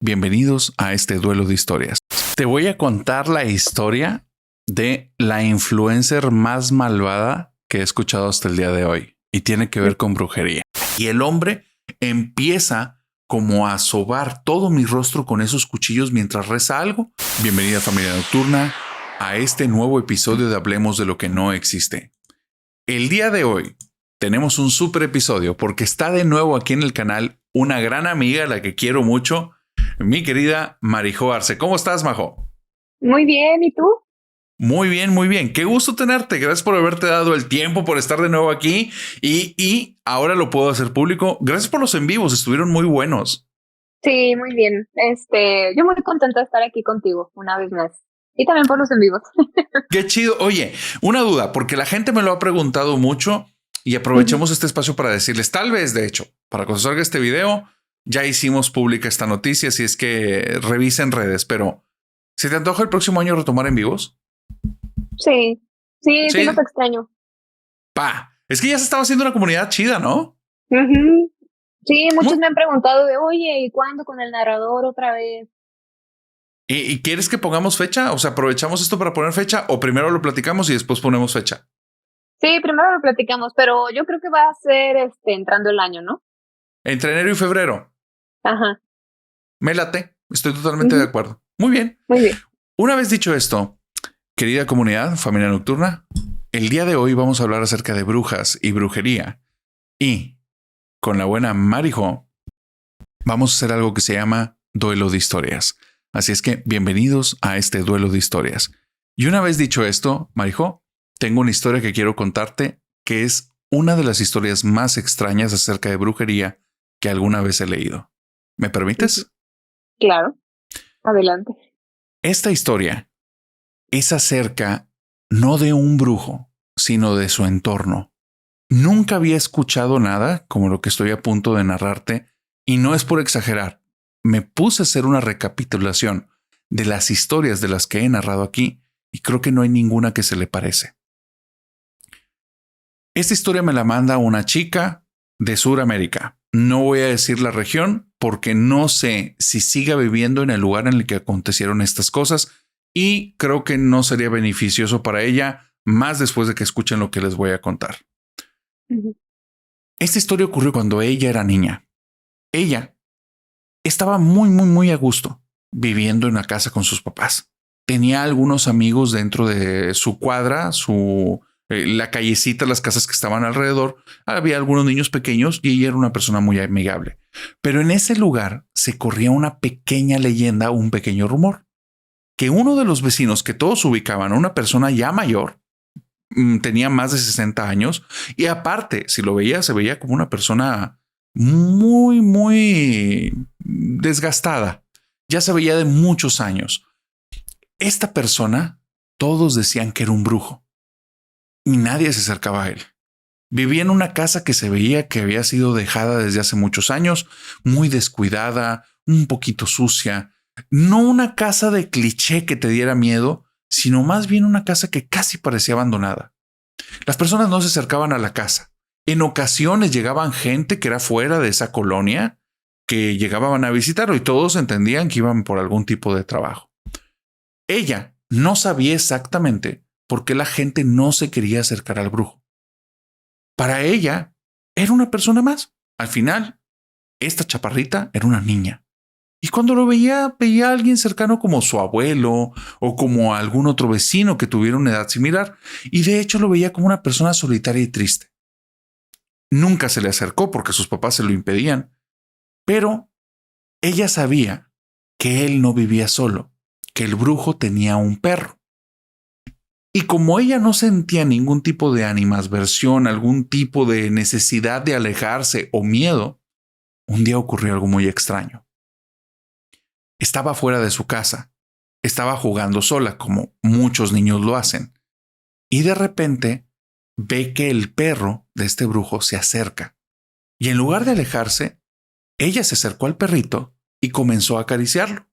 bienvenidos a este duelo de historias. Te voy a contar la historia de la influencer más malvada que he escuchado hasta el día de hoy y tiene que ver con brujería. Y el hombre empieza como a sobar todo mi rostro con esos cuchillos mientras reza algo. Bienvenida, familia nocturna, a este nuevo episodio de Hablemos de lo que no existe. El día de hoy tenemos un súper episodio porque está de nuevo aquí en el canal una gran amiga a la que quiero mucho, mi querida Marijo Arce. ¿Cómo estás, Majo? Muy bien, ¿y tú? Muy bien, muy bien. Qué gusto tenerte. Gracias por haberte dado el tiempo, por estar de nuevo aquí. Y ahora lo puedo hacer público. Gracias por los en vivos. Estuvieron muy buenos. Sí, muy bien. Yo muy contenta de estar aquí contigo una vez más. Y también por los en vivos. Qué chido. Oye, una duda, porque la gente me lo ha preguntado mucho y aprovechemos este espacio para decirles, tal vez, de hecho, para cuando salga este video, ya hicimos pública esta noticia, si es que revisen redes, pero ¿se te antoja el próximo año retomar en vivos? Sí, los extraño. Es que ya se estaba haciendo una comunidad chida, ¿no? Sí, muchos me han preguntado de, oye, ¿y cuándo con el narrador otra vez? ¿Y quieres que pongamos fecha? O sea, aprovechamos esto para poner fecha o primero lo platicamos y después ponemos fecha. Sí, primero lo platicamos, pero yo creo que va a ser entrando el año, ¿no? Entre enero y febrero. Ajá. Me late. Estoy totalmente de acuerdo. Muy bien. Muy bien. Una vez dicho esto, querida comunidad, familia nocturna, el día de hoy vamos a hablar acerca de brujas y brujería. Y con la buena Marijo, vamos a hacer algo que se llama duelo de historias. Así es que bienvenidos a este duelo de historias. Y una vez dicho esto, Marijo, tengo una historia que quiero contarte que es una de las historias más extrañas acerca de brujería que alguna vez he leído. ¿Me permites? Claro. Adelante. Esta historia es acerca no de un brujo, sino de su entorno. Nunca había escuchado nada como lo que estoy a punto de narrarte y no es por exagerar. Me puse a hacer una recapitulación de las historias de las que he narrado aquí y creo que no hay ninguna que se le parece. Esta historia me la manda una chica de Sudamérica. No voy a decir la región porque no sé si siga viviendo en el lugar en el que acontecieron estas cosas y creo que no sería beneficioso para ella más después de que escuchen lo que les voy a contar. Esta historia ocurrió cuando ella era niña. Ella estaba muy a gusto viviendo en la casa con sus papás. Tenía algunos amigos dentro de su cuadra, la callecita, las casas que estaban alrededor. Había algunos niños pequeños y ella era una persona muy amigable. Pero en ese lugar se corría una pequeña leyenda, un pequeño rumor, que uno de los vecinos que todos ubicaban, una persona ya mayor, tenía más de 60 años y aparte, si lo veía, se veía como una persona muy desgastada. Ya se veía de muchos años. Esta persona, todos decían que era un brujo y nadie se acercaba a él. Vivía en una casa que se veía que había sido dejada desde hace muchos años, muy descuidada, un poquito sucia. No una casa de cliché que te diera miedo, sino más bien una casa que casi parecía abandonada. Las personas no se acercaban a la casa. En ocasiones llegaban gente que era fuera de esa colonia que llegaban a visitarlo y todos entendían que iban por algún tipo de trabajo. Ella no sabía exactamente por qué la gente no se quería acercar al brujo. Para ella era una persona más. Al final, esta chaparrita era una niña. Y cuando lo veía a alguien cercano como su abuelo o como algún otro vecino que tuviera una edad similar. Y de hecho lo veía como una persona solitaria y triste. Nunca se le acercó porque sus papás se lo impedían. Pero ella sabía que él no vivía solo, que el brujo tenía un perro. Y como ella no sentía ningún tipo de animadversión, algún tipo de necesidad de alejarse o miedo, un día ocurrió algo muy extraño. Estaba fuera de su casa, estaba jugando sola, como muchos niños lo hacen, y de repente ve que el perro de este brujo se acerca. Y en lugar de alejarse, ella se acercó al perrito y comenzó a acariciarlo.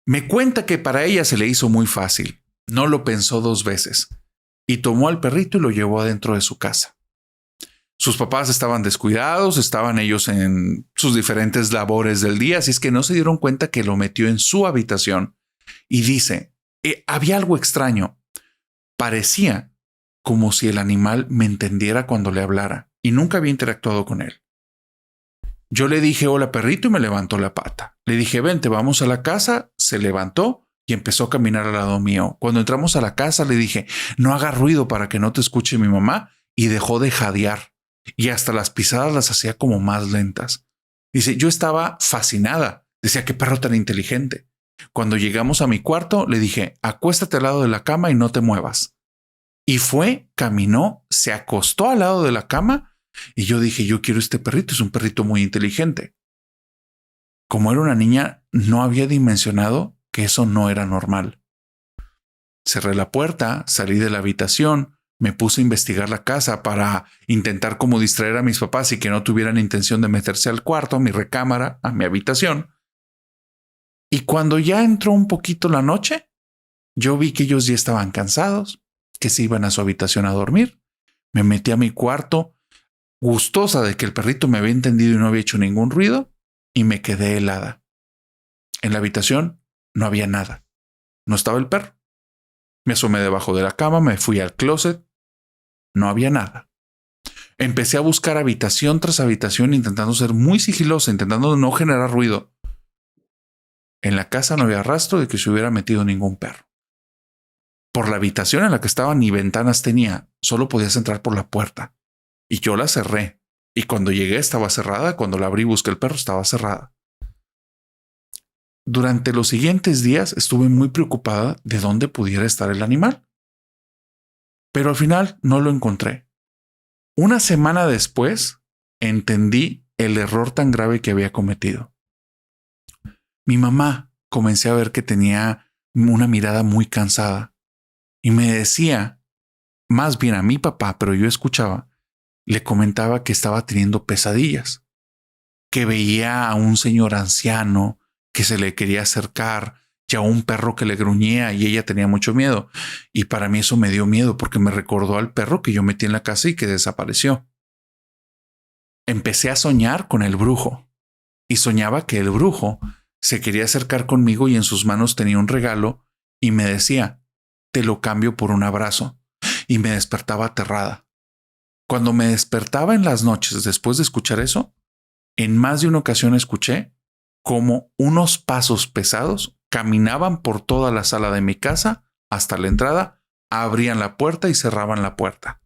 Me cuenta que para ella se le hizo muy fácil, no lo pensó dos veces, y tomó al perrito y lo llevó adentro de su casa. Sus papás estaban descuidados, estaban ellos en sus diferentes labores del día, así es que no se dieron cuenta que lo metió en su habitación y dice, había algo extraño. Parecía como si el animal me entendiera cuando le hablara y nunca había interactuado con él. Yo le dije, hola perrito, y me levantó la pata. Le dije, vente, vamos a la casa. Se levantó y empezó a caminar al lado mío. Cuando entramos a la casa le dije, no haga ruido para que no te escuche mi mamá, y dejó de jadear y hasta las pisadas las hacía como más lentas. Dice, yo estaba fascinada. Decía, qué perro tan inteligente. Cuando llegamos a mi cuarto le dije, acuéstate al lado de la cama y no te muevas. Y fue, caminó, se acostó al lado de la cama y yo dije, yo quiero este perrito, es un perrito muy inteligente. Como era una niña, no había dimensionado que eso no era normal. Cerré la puerta, salí de la habitación, me puse a investigar la casa para intentar como distraer a mis papás y que no tuvieran intención de meterse al cuarto, a mi recámara, a mi habitación. Y cuando ya entró un poquito la noche, yo vi que ellos ya estaban cansados, que se iban a su habitación a dormir. Me metí a mi cuarto, gustosa de que el perrito me había entendido y no había hecho ningún ruido, y me quedé helada. En la habitación no había nada. No estaba el perro. Me asomé debajo de la cama, me fui al closet. No había nada. Empecé a buscar habitación tras habitación, intentando ser muy sigilosa, intentando no generar ruido. En la casa no había rastro de que se hubiera metido ningún perro. Por la habitación en la que estaba ni ventanas tenía, solo podías entrar por la puerta. Y yo la cerré. Y cuando llegué estaba cerrada, cuando la abrí y busqué el perro estaba cerrada. Durante los siguientes días estuve muy preocupada de dónde pudiera estar el animal. Pero al final no lo encontré. Una semana después entendí el error tan grave que había cometido. Mi mamá comencé a ver que tenía una mirada muy cansada y me decía, más bien a mi papá, pero yo escuchaba, le comentaba que estaba teniendo pesadillas, que veía a un señor anciano que se le quería acercar y a un perro que le gruñía y ella tenía mucho miedo. Y para mí eso me dio miedo porque me recordó al perro que yo metí en la casa y que desapareció. Empecé a soñar con el brujo y soñaba que el brujo se quería acercar conmigo y en sus manos tenía un regalo y me decía, te lo cambio por un abrazo, y me despertaba aterrada. Cuando me despertaba en las noches después de escuchar eso, en más de una ocasión escuché cómo unos pasos pesados caminaban por toda la sala de mi casa hasta la entrada, abrían la puerta y cerraban la puerta.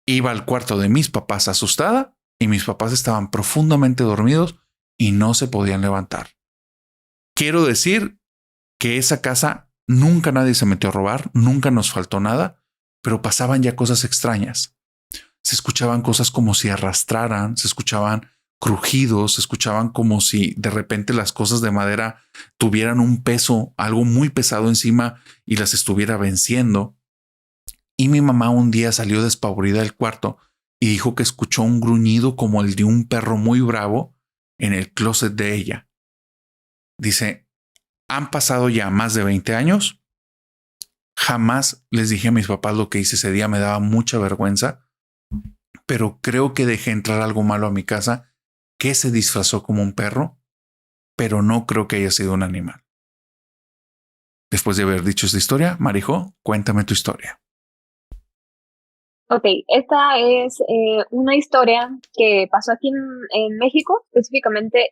Iba al cuarto de mis papás asustada y mis papás estaban profundamente dormidos y no se podían levantar. Quiero decir que esa casa nunca nadie se metió a robar, nunca nos faltó nada, pero pasaban ya cosas extrañas. Se escuchaban cosas como si arrastraran, se escuchaban crujidos, se escuchaban como si de repente las cosas de madera tuvieran un peso, algo muy pesado encima y las estuviera venciendo. Y mi mamá un día salió despavorida del cuarto y dijo que escuchó un gruñido como el de un perro muy bravo en el closet de ella. Dice, han pasado ya más de 20 años. Jamás les dije a mis papás lo que hice ese día, me daba mucha vergüenza, pero creo que dejé entrar algo malo a mi casa que se disfrazó como un perro, pero no creo que haya sido un animal. Después de haber dicho esta historia, Marijo, cuéntame tu historia. Ok, esta es una historia que pasó aquí en México, específicamente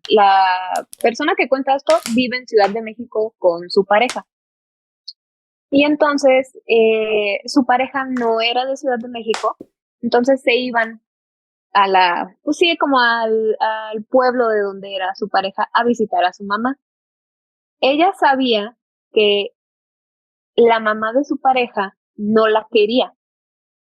la persona que cuenta esto vive en Ciudad de México con su pareja. Y entonces su pareja no era de Ciudad de México, entonces se iban pues sí, como al pueblo de donde era su pareja a visitar a su mamá. Ella sabía que la mamá de su pareja no la quería.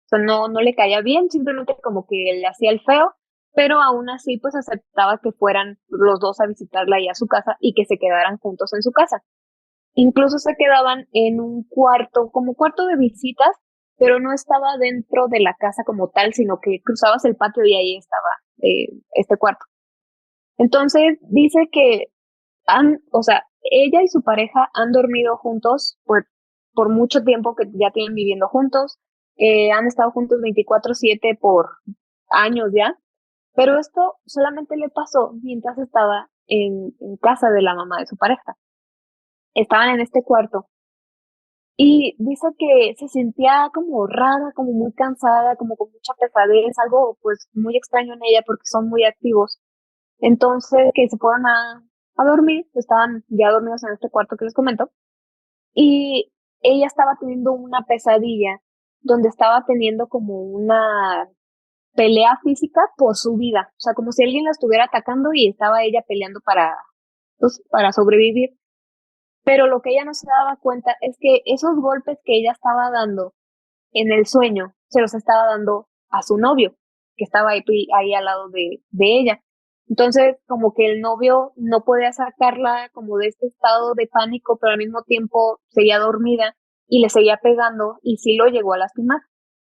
O sea, no le caía bien, simplemente como que le hacía el feo, pero aún así pues aceptaba que fueran los dos a visitarla ahí a su casa y que se quedaran juntos en su casa. Incluso se quedaban en un cuarto, como cuarto de visitas, pero no estaba dentro de la casa como tal, sino que cruzabas el patio y ahí estaba este cuarto. Entonces dice que o sea, ella y su pareja han dormido juntos por mucho tiempo que ya tienen viviendo juntos. Han estado juntos 24/7 por años ya, pero esto solamente le pasó mientras estaba en casa de la mamá de su pareja. Estaban en este cuarto y dice que se sentía como rara, como muy cansada, como con mucha pesadez, algo pues muy extraño en ella porque son muy activos. Entonces que se fueron a dormir, estaban ya dormidos en este cuarto que les comento, y ella estaba teniendo una pesadilla donde estaba teniendo como una pelea física por su vida, o sea, como si alguien la estuviera atacando y estaba ella peleando pues, para sobrevivir. Pero lo que ella no se daba cuenta es que esos golpes que ella estaba dando en el sueño se los estaba dando a su novio, que estaba ahí al lado de ella. Entonces, como que el novio no podía sacarla como de este estado de pánico, pero al mismo tiempo seguía dormida y le seguía pegando y sí lo llegó a lastimar.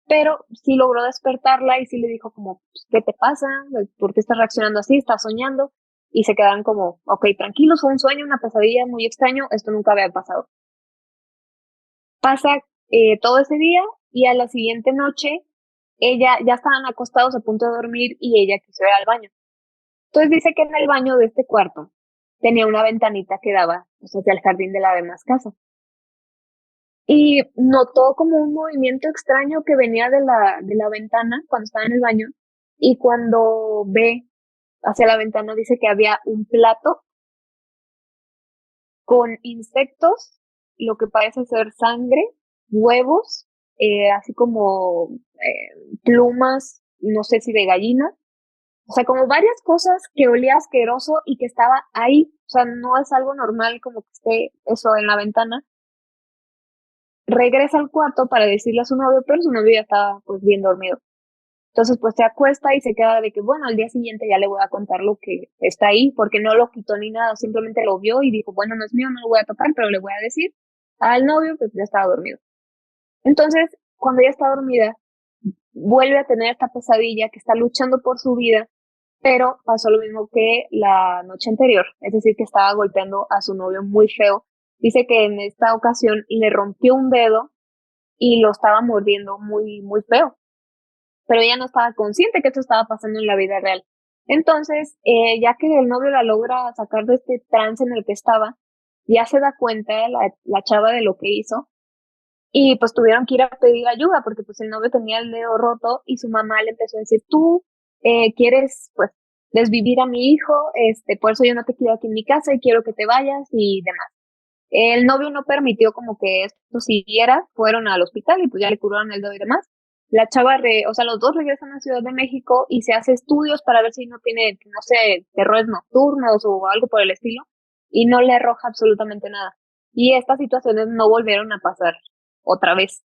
Pero sí logró despertarla y sí le dijo como, pues, ¿qué te pasa? ¿Por qué estás reaccionando así? ¿Estás soñando? Y se quedaron como, ok, tranquilos, fue un sueño, una pesadilla muy extraño, esto nunca había pasado. Pasa todo ese día y a la siguiente noche ella ya estaban acostados a punto de dormir y ella quiso ir al baño. Entonces dice que en el baño de este cuarto tenía una ventanita que daba pues, hacia el jardín de la demás casa. Y notó como un movimiento extraño que venía de la ventana cuando estaba en el baño. Y cuando ve hacia la ventana dice que había un plato con insectos, lo que parece ser sangre, huevos, así como plumas, no sé si de gallina, o sea, como varias cosas que olía asqueroso y que estaba ahí, o sea, no es algo normal como que esté eso en la ventana. Regresa al cuarto para decirle a su novio, pero su novio ya estaba pues bien dormido. Entonces pues se acuesta y se queda de que bueno, al día siguiente ya le voy a contar lo que está ahí, porque no lo quitó ni nada, simplemente lo vio y dijo, bueno, no es mío, no lo voy a tocar, pero le voy a decir al novio que ya estaba dormido. Entonces, cuando ella está dormida, vuelve a tener esta pesadilla que está luchando por su vida, pero pasó lo mismo que la noche anterior, es decir, que estaba golpeando a su novio muy feo. Dice que en esta ocasión le rompió un dedo y lo estaba mordiendo muy, muy feo, pero ella no estaba consciente que esto estaba pasando en la vida real. Entonces, ya que el novio la logra sacar de este trance en el que estaba, ya se da cuenta la chava de lo que hizo y pues tuvieron que ir a pedir ayuda porque pues el novio tenía el dedo roto y su mamá le empezó a decir, tú quieres pues desvivir a mi hijo, por eso yo no te quiero aquí en mi casa y quiero que te vayas y demás. El novio no permitió como que esto siguiera, fueron al hospital y pues ya le curaron el dedo y demás. La chava, o sea, los dos regresan a Ciudad de México y se hace estudios para ver si no tiene, no sé, terrores nocturnos o algo por el estilo, y no le arroja absolutamente nada. Y estas situaciones no volvieron a pasar otra vez.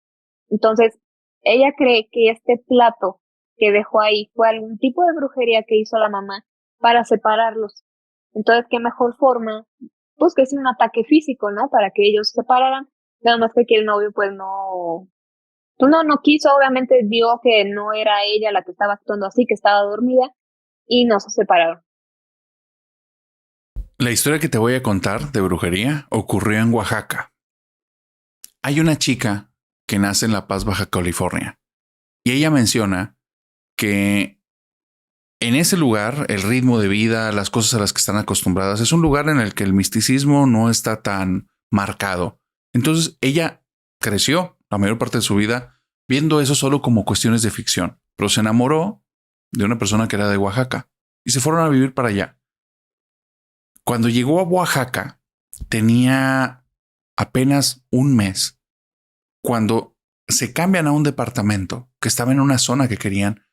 Entonces, ella cree que este plato que dejó ahí fue algún tipo de brujería que hizo la mamá para separarlos. Entonces, qué mejor forma pues que es un ataque físico, ¿no? Para que ellos se separaran. Nada más que aquí el novio pues no quiso, obviamente vio que no era ella la que estaba actuando así, que estaba dormida y no se separaron. La historia que te voy a contar de brujería ocurrió en Oaxaca. Hay una chica que nace en La Paz, Baja California, y ella menciona que en ese lugar el ritmo de vida, las cosas a las que están acostumbradas, es un lugar en el que el misticismo no está tan marcado. Entonces ella creció la mayor parte de su vida viendo eso solo como cuestiones de ficción, pero se enamoró de una persona que era de Oaxaca y se fueron a vivir para allá. Cuando llegó a Oaxaca tenía apenas un mes cuando se cambian a un departamento que estaba en una zona que querían,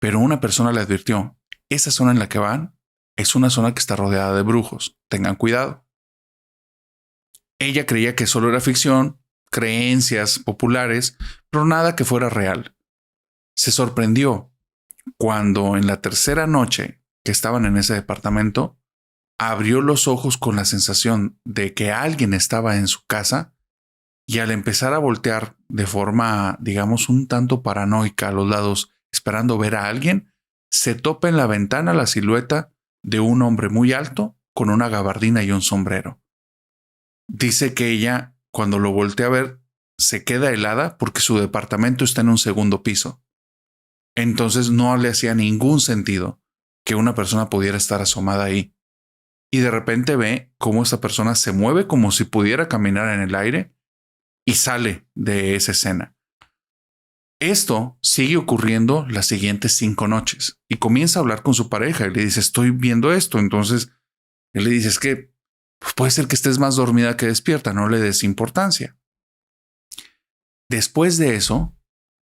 pero una persona le advirtió, esa zona en la que van es una zona que está rodeada de brujos, tengan cuidado. Ella creía que solo era ficción, creencias populares, pero nada que fuera real. Se sorprendió cuando en la tercera noche que estaban en ese departamento, abrió los ojos con la sensación de que alguien estaba en su casa y al empezar a voltear de forma, digamos, un tanto paranoica a los lados, esperando ver a alguien, se topa en la ventana la silueta de un hombre muy alto con una gabardina y un sombrero. Dice que ella, cuando lo voltea a ver, se queda helada porque su departamento está en un segundo piso. Entonces no le hacía ningún sentido que una persona pudiera estar asomada ahí. Y de repente ve cómo esta persona se mueve como si pudiera caminar en el aire y sale de esa escena. Esto sigue ocurriendo las siguientes 5 noches y comienza a hablar con su pareja y le dice, estoy viendo esto. Entonces él le dice, es que pues puede ser que estés más dormida que despierta, no le des importancia. Después de eso,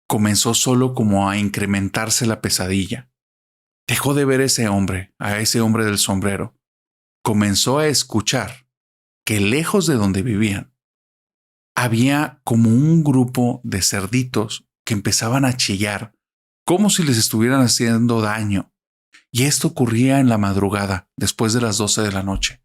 comenzó solo como a incrementarse la pesadilla. Dejó de ver a ese hombre del sombrero. Comenzó a escuchar que lejos de donde vivían había como un grupo de cerditos que empezaban a chillar como si les estuvieran haciendo daño. Y esto ocurría en la madrugada, después de las 12 de la noche.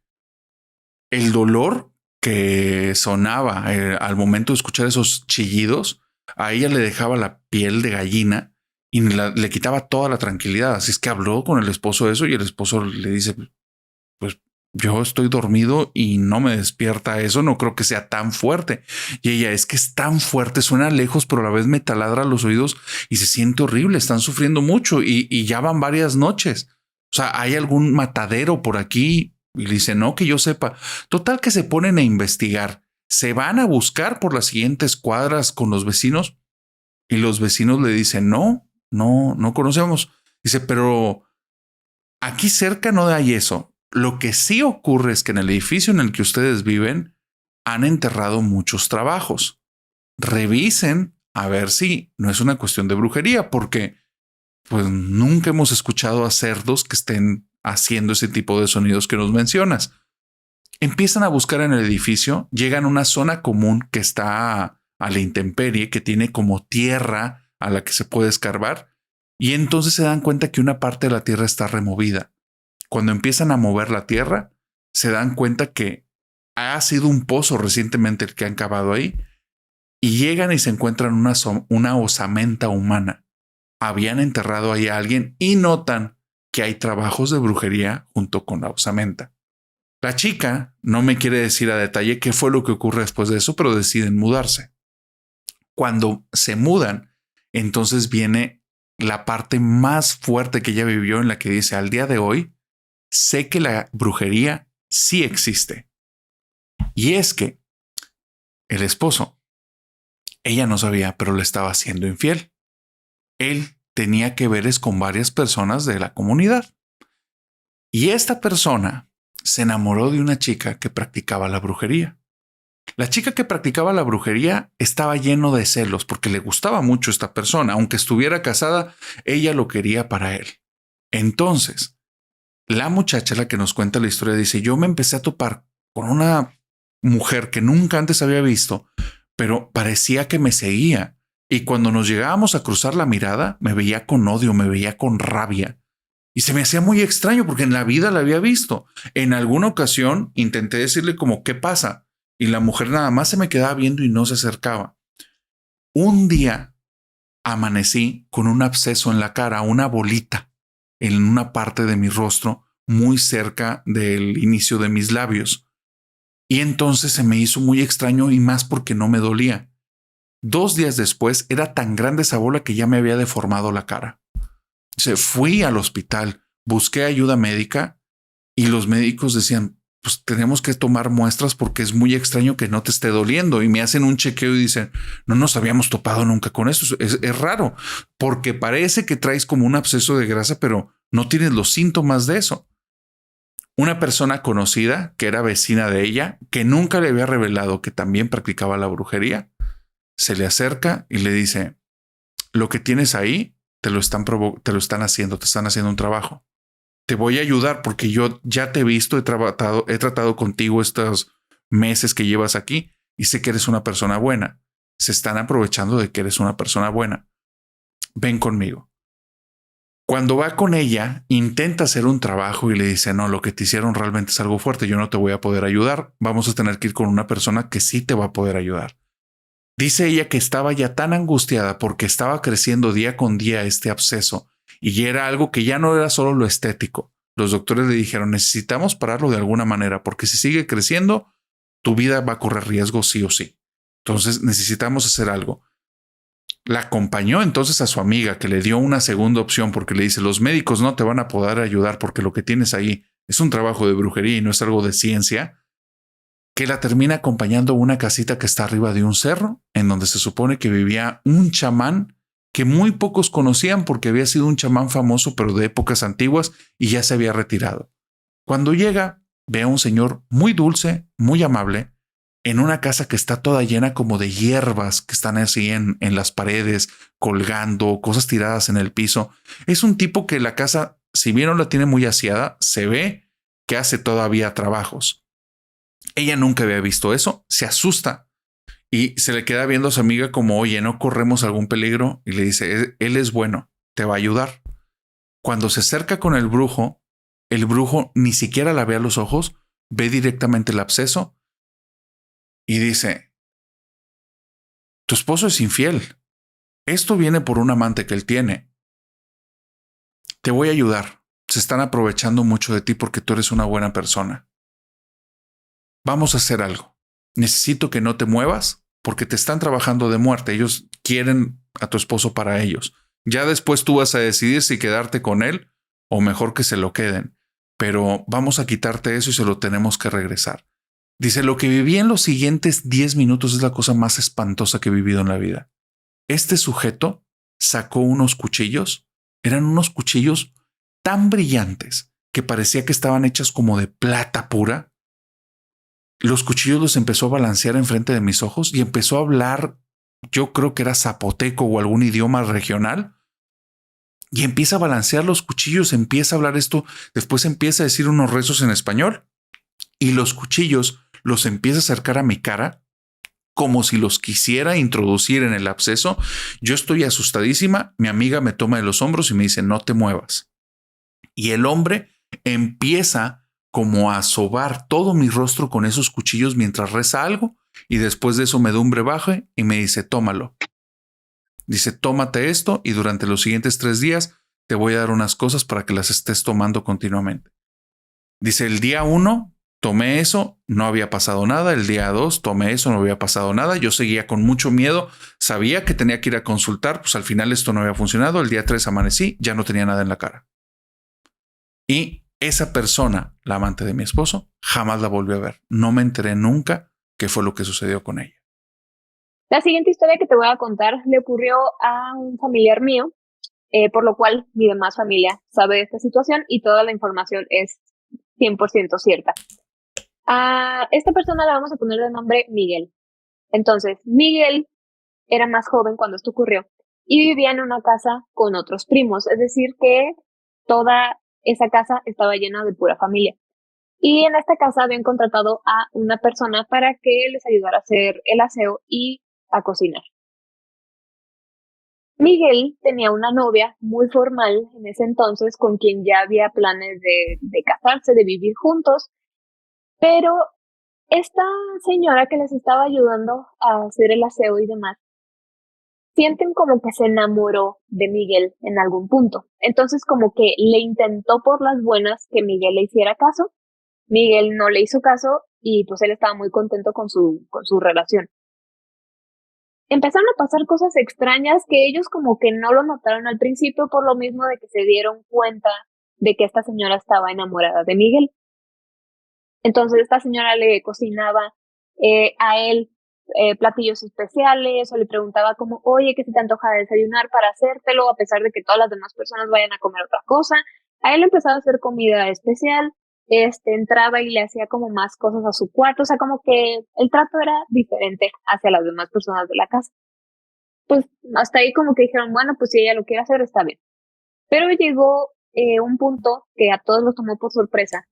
El dolor que sonaba al momento de escuchar esos chillidos, a ella le dejaba la piel de gallina y le quitaba toda la tranquilidad. Así es que habló con el esposo de eso y el esposo le dice, pues yo estoy dormido y no me despierta eso, no creo que sea tan fuerte. Y ella, es que es tan fuerte, suena lejos, pero a la vez me taladra los oídos y se siente horrible, están sufriendo mucho y ya van varias noches. O sea, ¿hay algún matadero por aquí? Y le dice, no, que yo sepa. Total que se ponen a investigar. Se van a buscar por las siguientes cuadras con los vecinos y los vecinos le dicen, no conocemos. Dice, pero aquí cerca no hay eso. Lo que sí ocurre es que en el edificio en el que ustedes viven han enterrado muchos trabajos. Revisen a ver si no es una cuestión de brujería, porque pues nunca hemos escuchado a cerdos que estén haciendo ese tipo de sonidos que nos mencionas. Empiezan a buscar en el edificio, llegan a una zona común que está a la intemperie, que tiene como tierra a la que se puede escarbar, y entonces se dan cuenta que una parte de la tierra está removida. Cuando empiezan a mover la tierra, se dan cuenta que ha sido un pozo recientemente el que han cavado ahí, y llegan y se encuentran una osamenta humana. Habían enterrado ahí a alguien y notan que hay trabajos de brujería junto con la osamenta. La chica no me quiere decir a detalle qué fue lo que ocurre después de eso, pero deciden mudarse. Cuando se mudan, entonces viene la parte más fuerte que ella vivió, en la que dice, al día de hoy, sé que la brujería sí existe. Y es que el esposo, ella no sabía, pero le estaba siendo infiel. Él tenía que veres con varias personas de la comunidad. Y esta persona se enamoró de una chica que practicaba la brujería. La chica que practicaba la brujería estaba lleno de celos porque le gustaba mucho esta persona. Aunque estuviera casada, ella lo quería para él. Entonces, la muchacha, la que nos cuenta la historia, dice, yo me empecé a topar con una mujer que nunca antes había visto, pero parecía que me seguía. Y cuando nos llegábamos a cruzar la mirada, me veía con odio, me veía con rabia. Y se me hacía muy extraño porque en la vida la había visto. En alguna ocasión intenté decirle como, ¿qué pasa? Y la mujer nada más se me quedaba viendo y no se acercaba. Un día amanecí con un absceso en la cara, una bolita en una parte de mi rostro, muy cerca del inicio de mis labios. Y entonces se me hizo muy extraño y más porque no me dolía. 2 días después era tan grande esa bola que ya me había deformado la cara. Fui al hospital, busqué ayuda médica y los médicos decían, pues tenemos que tomar muestras porque es muy extraño que no te esté doliendo, y me hacen un chequeo y dicen, no nos habíamos topado nunca con eso. Es raro porque parece que traes como un absceso de grasa, pero no tienes los síntomas de eso. Una persona conocida que era vecina de ella, que nunca le había revelado que también practicaba la brujería, se le acerca y le dice, lo que tienes ahí te lo están haciendo, te están haciendo un trabajo. Te voy a ayudar porque yo ya te he visto, he tratado contigo estos meses que llevas aquí y sé que eres una persona buena. Se están aprovechando de que eres una persona buena. Ven conmigo. Cuando va con ella, intenta hacer un trabajo y le dice, no, lo que te hicieron realmente es algo fuerte, yo no te voy a poder ayudar, vamos a tener que ir con una persona que sí te va a poder ayudar. Dice ella que estaba ya tan angustiada porque estaba creciendo día con día este absceso y era algo que ya no era solo lo estético. Los doctores le dijeron, necesitamos pararlo de alguna manera porque si sigue creciendo, tu vida va a correr riesgo sí o sí. Entonces necesitamos hacer algo. La acompañó entonces a su amiga, que le dio una segunda opción, porque le dice, los médicos no te van a poder ayudar porque lo que tienes ahí es un trabajo de brujería y no es algo de ciencia, que la termina acompañando a una casita que está arriba de un cerro, en donde se supone que vivía un chamán que muy pocos conocían porque había sido un chamán famoso, pero de épocas antiguas, y ya se había retirado. Cuando llega, ve a un señor muy dulce, muy amable, en una casa que está toda llena como de hierbas que están así en las paredes, colgando, cosas tiradas en el piso. Es un tipo que la casa, si bien no la tiene muy aseada, se ve que hace todavía trabajos. Ella nunca había visto eso, se asusta y se le queda viendo a su amiga como, oye, ¿no corremos algún peligro? Y le dice, él es bueno, te va a ayudar. Cuando se acerca con el brujo ni siquiera la ve a los ojos, ve directamente el absceso y dice, tu esposo es infiel. Esto viene por un amante que él tiene. Te voy a ayudar. Se están aprovechando mucho de ti porque tú eres una buena persona. Vamos a hacer algo. Necesito que no te muevas porque te están trabajando de muerte. Ellos quieren a tu esposo para ellos. Ya después tú vas a decidir si quedarte con él o mejor que se lo queden. Pero vamos a quitarte eso y se lo tenemos que regresar. Dice, lo que viví en los siguientes 10 minutos es la cosa más espantosa que he vivido en la vida. Este sujeto sacó unos cuchillos. Eran unos cuchillos tan brillantes que parecía que estaban hechas como de plata pura. Los cuchillos los empezó a balancear enfrente de mis ojos y empezó a hablar, yo creo que era zapoteco o algún idioma regional, y empieza a balancear los cuchillos, empieza a hablar esto, después empieza a decir unos rezos en español y los cuchillos los empieza a acercar a mi cara como si los quisiera introducir en el absceso. Yo estoy asustadísima, mi amiga me toma de los hombros y me dice, no te muevas. Y el hombre empieza como a sobar todo mi rostro con esos cuchillos mientras reza algo y después de eso me da un brebaje y me dice, tómalo. Dice, tómate esto y durante los siguientes 3 días te voy a dar unas cosas para que las estés tomando continuamente. Dice, el día 1 tomé eso, no había pasado nada. El día 2 tomé eso, no había pasado nada. Yo seguía con mucho miedo, sabía que tenía que ir a consultar, pues al final esto no había funcionado. El día 3 amanecí, ya no tenía nada en la cara. Y esa persona, la amante de mi esposo, jamás la volví a ver. No me enteré nunca qué fue lo que sucedió con ella. La siguiente historia que te voy a contar le ocurrió a un familiar mío, por lo cual mi demás familia sabe de esta situación y toda la información es 100% cierta. A esta persona la vamos a poner de nombre Miguel. Entonces, Miguel era más joven cuando esto ocurrió y vivía en una casa con otros primos, es decir, que toda esa casa estaba llena de pura familia. Y en esta casa habían contratado a una persona para que les ayudara a hacer el aseo y a cocinar. Miguel tenía una novia muy formal en ese entonces con quien ya había planes de casarse, de vivir juntos, pero esta señora que les estaba ayudando a hacer el aseo y demás, sienten como que se enamoró de Miguel en algún punto. Entonces como que le intentó por las buenas que Miguel le hiciera caso. Miguel no le hizo caso y pues él estaba muy contento con su relación. Empezaron a pasar cosas extrañas que ellos como que no lo notaron al principio por lo mismo de que se dieron cuenta de que esta señora estaba enamorada de Miguel. Entonces esta señora le cocinaba a él platillos especiales o le preguntaba como, oye, ¿qué se te antoja de desayunar para hacértelo? A pesar de que todas las demás personas vayan a comer otra cosa. A él empezaba a hacer comida especial, entraba y le hacía como más cosas a su cuarto, o sea, como que el trato era diferente hacia las demás personas de la casa. Pues hasta ahí como que dijeron, bueno, pues si ella lo quiere hacer, está bien. Pero llegó un punto que a todos los tomó por sorpresa,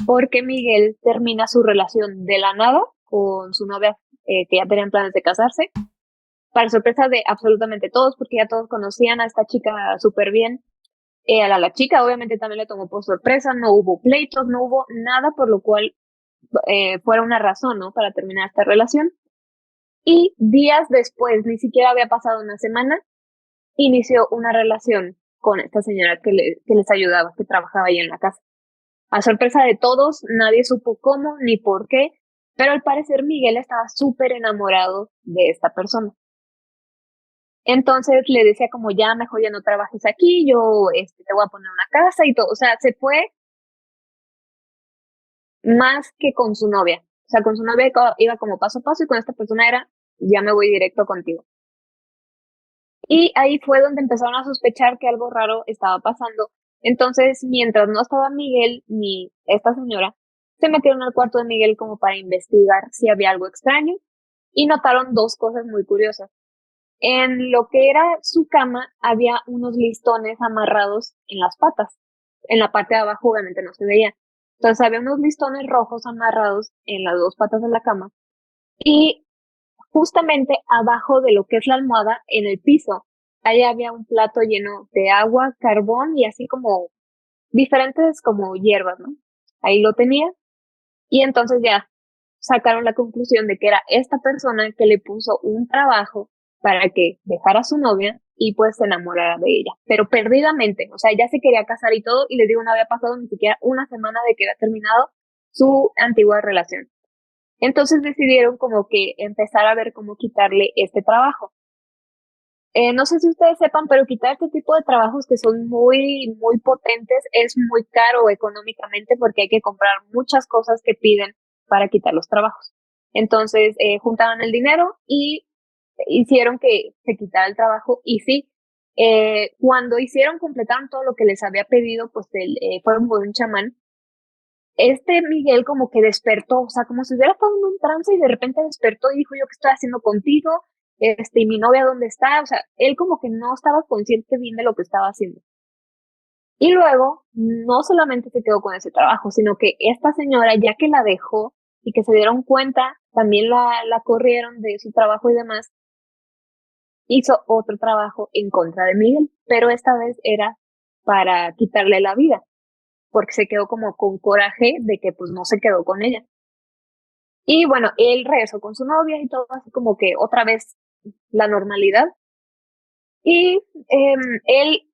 porque Miguel termina su relación de la nada con su novia que ya tenían planes de casarse, para sorpresa de absolutamente todos, porque ya todos conocían a esta chica súper bien. A la chica obviamente también le tomó por sorpresa, no hubo pleitos, no hubo nada por lo cual fuera una razón, ¿no? Para terminar esta relación. Y días después, ni siquiera había pasado una semana, inició una relación con esta señora que les ayudaba, que trabajaba ahí en la casa. A sorpresa de todos, nadie supo cómo ni por qué, Pero al parecer Miguel estaba súper enamorado de esta persona. Entonces le decía como ya, mejor ya no trabajes aquí, yo te voy a poner una casa y todo. O sea, se fue más que con su novia. O sea, con su novia iba como paso a paso y con esta persona era, ya me voy directo contigo. Y ahí fue donde empezaron a sospechar que algo raro estaba pasando. Entonces, mientras no estaba Miguel ni esta señora, se metieron al cuarto de Miguel como para investigar si había algo extraño y notaron dos cosas muy curiosas. En lo que era su cama había unos listones amarrados en las patas. En la parte de abajo obviamente no se veía. Entonces había unos listones rojos amarrados en las dos patas de la cama y justamente abajo de lo que es la almohada, en el piso, ahí había un plato lleno de agua, carbón y así como diferentes como hierbas, ¿no? Ahí lo tenía y entonces ya sacaron la conclusión de que era esta persona que le puso un trabajo para que dejara a su novia y pues se enamorara de ella, pero perdidamente, o sea, ya se quería casar y todo, y les digo, no había pasado ni siquiera una semana de que había terminado su antigua relación. Entonces decidieron como que empezar a ver cómo quitarle este trabajo. No sé si ustedes sepan, pero quitar este tipo de trabajos que son muy potentes es muy caro económicamente porque hay que comprar muchas cosas que piden para quitar los trabajos. Entonces, juntaban el dinero y hicieron que se quitara el trabajo y sí, cuando hicieron, completaron todo lo que les había pedido, pues fueron con un chamán. Miguel como que despertó, o sea, como si hubiera estado en un trance y de repente despertó y dijo, yo qué estoy haciendo contigo, y mi novia dónde está, o sea, él como que no estaba consciente bien de lo que estaba haciendo. Y luego, no solamente se quedó con ese trabajo, sino que esta señora, ya que la dejó y que se dieron cuenta, también la corrieron de su trabajo y demás, hizo otro trabajo en contra de Miguel, pero esta vez era para quitarle la vida, porque se quedó como con coraje de que pues no se quedó con ella. Y bueno, él regresó con su novia y todo así como que otra vez la normalidad. Y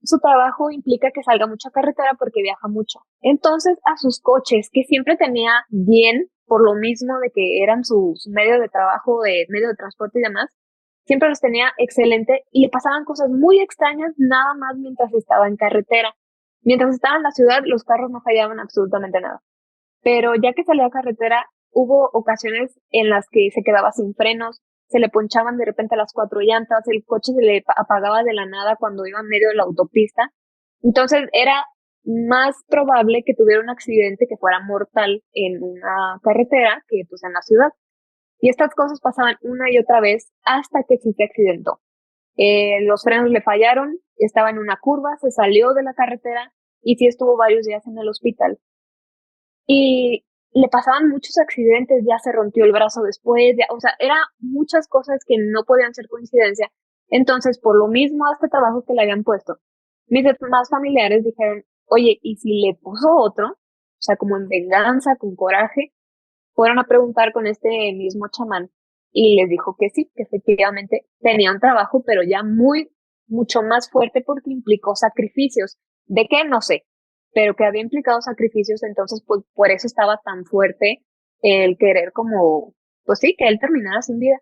su trabajo implica que salga mucha carretera porque viaja mucho. Entonces, a sus coches, que siempre tenía bien, por lo mismo de que eran su medio de trabajo, medio de transporte y demás, siempre los tenía excelente y le pasaban cosas muy extrañas nada más mientras estaba en carretera. Mientras estaba en la ciudad, los carros no fallaban absolutamente nada. Pero ya que salía a carretera, hubo ocasiones en las que se quedaba sin frenos, se le ponchaban de repente las cuatro llantas, el coche se le apagaba de la nada cuando iba en medio de la autopista. Entonces era más probable que tuviera un accidente que fuera mortal en una carretera que pues en la ciudad. Y estas cosas pasaban una y otra vez hasta que sí se accidentó. Los frenos le fallaron, estaba en una curva, se salió de la carretera y sí estuvo varios días en el hospital. Y le pasaban muchos accidentes, ya se rompió el brazo después, o sea, era muchas cosas que no podían ser coincidencia. Entonces, por lo mismo a este trabajo que le habían puesto, mis demás familiares dijeron, oye, ¿y si le puso otro? O sea, como en venganza, con coraje, fueron a preguntar con este mismo chamán y les dijo que sí, que efectivamente tenía un trabajo, pero ya mucho más fuerte porque implicó sacrificios. ¿De qué? No sé, pero que había implicado sacrificios, entonces pues por eso estaba tan fuerte el querer como, pues sí, que él terminara sin vida.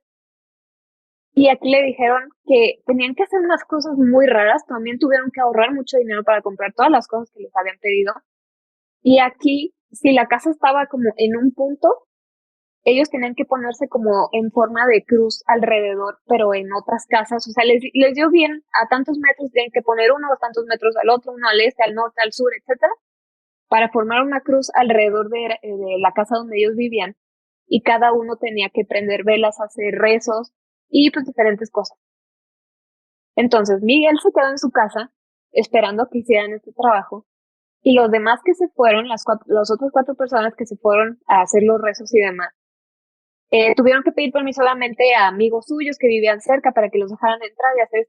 Y aquí le dijeron que tenían que hacer unas cosas muy raras, también tuvieron que ahorrar mucho dinero para comprar todas las cosas que les habían pedido. Y aquí, si la casa estaba como en un punto, ellos tenían que ponerse como en forma de cruz alrededor, pero en otras casas, o sea, les dio bien a tantos metros, tienen que poner uno, a tantos metros al otro, uno al este, al norte, al sur, etcétera, para formar una cruz alrededor de la casa donde ellos vivían, y cada uno tenía que prender velas, hacer rezos y pues diferentes cosas. Entonces Miguel se quedó en su casa esperando a que hicieran este trabajo, y los demás que se fueron, las otras cuatro personas que se fueron a hacer los rezos y demás, tuvieron que pedir permiso solamente a amigos suyos que vivían cerca para que los dejaran entrar y hacer